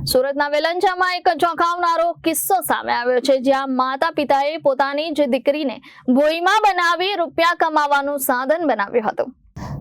સુરતના વેલંજામાં એક ચોંકાવનારો કિસ્સો સામે આવ્યો છે, જ્યાં માતા પિતાએ પોતાની જ દીકરીને ભોઈમાં બનાવી રૂપિયા કમાવાનું સાધન બનાવ્યું હતું।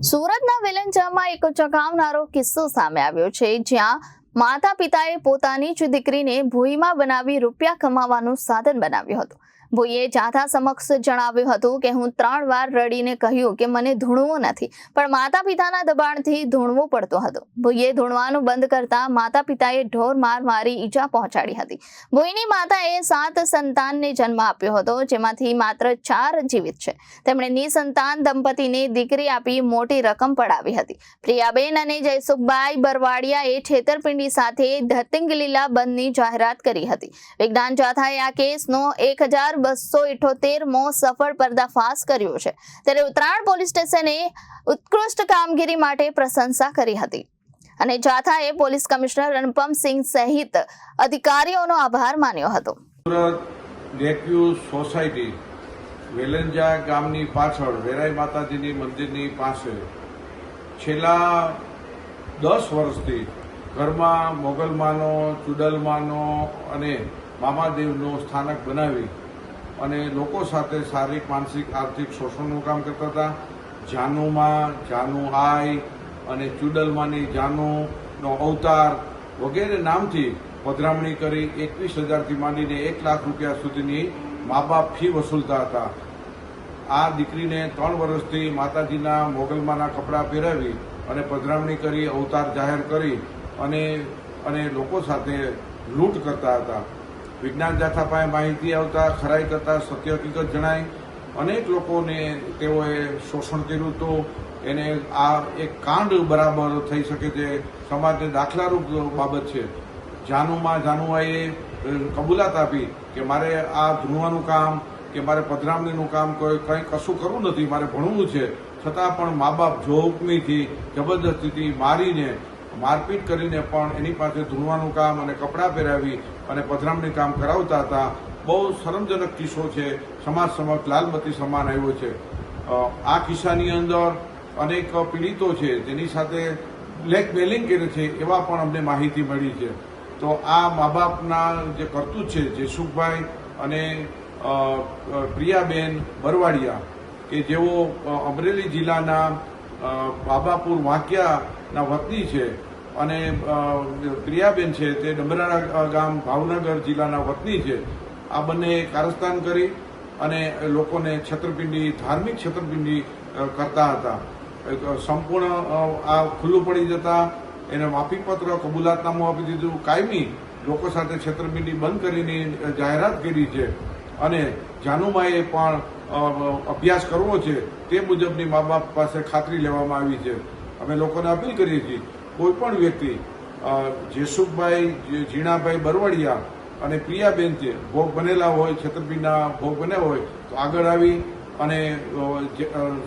સુરતના વેલંજામાં એક ચોંકાવનારો કિસ્સો સામે આવ્યો છે, જ્યાં માતા પિતાએ પોતાની જ દીકરીને ભોઈમાં બનાવી રૂપિયા કમાવાનું સાધન બનાવ્યું હતું। ભોઈએ જાથા સમક્ષ જણાવ્યું હતું કે હું 3 વાર રડીને કહ્યું કે મને ધૂણવું નથી, પણ માતા પિતાના દબાણથી ધૂણવું પડતું હતું। ભોઈએ ધૂણવાનું બંધ કરતા માતા પિતાએ ઢોર માર મારી ઈજા પહોંચાડી હતી। ભોઈની માતાએ 7 સંતાનને જન્મ આપ્યો હતો, જેમાંથી માત્ર 4 જીવિત છે। તેમણે નિસંતાન દંપતીને દીકરી આપી મોટી રકમ પડાવી હતી। પ્રિયાબેન અને જયસુખભાઈ બરવાડિયાએ છેતરપિંડી સાથે ધતિંગલીલા બંધની જાહેરાત કરી હતી। વિજ્ઞાન જાથાએ આ કેસનો 1278મો સફળ પર્દાફાશ કર્યો છે, ત્યારે ઉત્તરાયણ પોલીસ સ્ટેશને ઉત્કૃષ્ટ કામગીરી માટે પ્રશંસા કરી હતી અને જાથાએ પોલીસ કમિશનર અનુપમસિંહ સહિત અધિકારીઓનો આભાર માન્યો હતો। સુરત રેક્યુ સોસાયટી વેલંજા ગામની પાછળ વેરાઈ માતાજીની મંદિરની પાસે છેલ્લા 10 વર્ષથી ઘરમાં મોગલમાનો, ચુડલમાનો અને મામાદેવનો સ્થાનક બનાવી અને લોકો સાથે શારીરિક, માનસિક, આર્થિક શોષણનું કામ કરતા હતા। જાનુમાં, જાનુ આઈ અને ચુડલમાની જાનુનો અવતાર વગેરે નામથી પધરામણી કરી 21,000થી માંડીને 1 લાખ રૂપિયા સુધીની મા બાપ ફી વસૂલતા હતા। આ દીકરીને 3 વર્ષથી માતાજીના મોગલમાના કપડાં પહેરાવી અને પધરામણી કરી, અવતાર જાહેર કરી અને લોકો સાથે લૂંટ કરતા હતા। વિજ્ઞાન જાથા પાસે માહિતી આવતા, ખરાઈ કરતા, સત્ય હકીકત જણાય। અનેક લોકોને તેઓએ શોષણ કર્યું હતું। એને આ એક કાંડ બરાબર થઈ શકે છે, સમાજને દાખલારૂપ બાબત છે। જાનુમાં જાનુઆઈએ કબૂલાત આપી કે મારે આ ધૂણવાનું કામ કે મારે પધરામણીનું કામ કંઈ કશું કરવું નથી, મારે ભણવું છે, છતાં પણ મા બાપ જોહુકમીથી, જબરદસ્તીથી મારીને, મારપીટ કરીને પણ એની પાસે ધૂણવાનું કામ અને કપડાં પહેરાવી અને પધરામણી કામ કરાવતા હતા। બહુ શરમજનક કિસ્સો છે, સમાજ સમક્ષ લાલબત્તી સમાન આવ્યો છે। આ કિસ્સાની અંદર અનેક પીડિતો છે, જેની સાથે બ્લેકમેલિંગ કરે છે એવા પણ અમને માહિતી મળી છે। તો આ મા બાપના જે કરતૂત છે, જયસુખભાઈ અને પ્રિયાબેન બરવાડિયા કે જેઓ અમરેલી જિલ્લાના બાબાપુર વાંકિયાના વતની છે અને પ્રિયાબેન છે તે ડમરાળા ગામ ભાવનગર જિલ્લાના વતની છે। આ બંને કારસ્તાન કરી અને લોકોને છેતરપિંડી, ધાર્મિક છેતરપિંડી કરતા હતા। સંપૂર્ણ આ ખુલ્લું પડી જતા એને માફીપત્ર, કબૂલાતનામું આપી દીધું। કાયમી લોકો સાથે છેતરપિંડી બંધ કરીને જાહેરાત કરી છે અને જાનુમાએ પણ અભ્યાસ કરવો છે તે મુજબની મા બાપ પાસે ખાતરી લેવામાં આવી છે। અમે લોકોને અપીલ કરીએ છીએ, કોઈ પણ વ્યક્તિ જયસુખભાઈ, ઝીણાભાઈ બરવાડિયા અને પ્રિયાબેન છે ભોગ બનેલા હોય, છેતરપિંડીના ભોગ બન્યા હોય તો આગળ આવી અને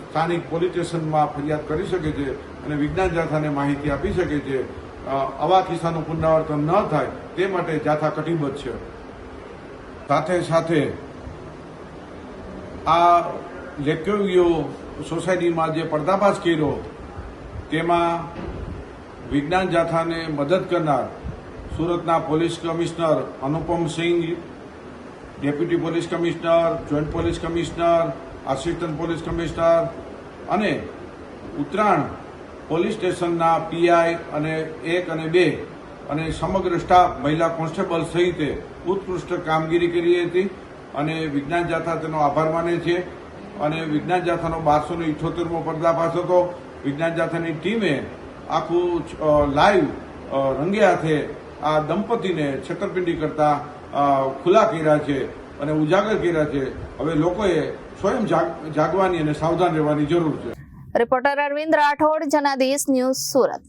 સ્થાનિક પોલીસ સ્ટેશનમાં ફરિયાદ કરી શકે છે અને વિજ્ઞાન જાથાને માહિતી આપી શકે છે। આવા કિસ્સાનું પુનરાવર્તન ન થાય તે માટે જાથા કટિબદ્ધ છે। સાથે સાથે આ રેક્યુ સોસાયટીમાં જે પર્દાફાશ કર્યો તેમાં વિજ્ઞાન જાથાને મદદ કરનાર સુરતના police commissioner Anupamsinh, deputy police commissioner, joint police commissioner, assistant police commissioner અને ઉત્તરાયણ પોલીસ સ્ટેશનના પીઆઈ અને 1 અને 2 અને સમગ્ર સ્ટાફ, મહિલા કોન્સ્ટેબલ સહિતે ઉત્કૃષ્ટ કામગીરી કરી હતી અને વિજ્ઞાન જાથા તેનો આભાર માને છે। અને વિજ્ઞાન જાથાનો 1278મો પર્દાફાશ હતો। વિજ્ઞાન જાથાની ટીમે આખું લાઈવ રંગે હાથે આ દંપતીને છેતરપિંડી કરતા ખુલ્લા કર્યા છે અને ઉજાગર કર્યા છે। હવે લોકોએ સ્વયં જાગવાની અને સાવધાન રહેવાની જરૂર છે। Reporter Arvind Rathod, Janadesh news, Surat.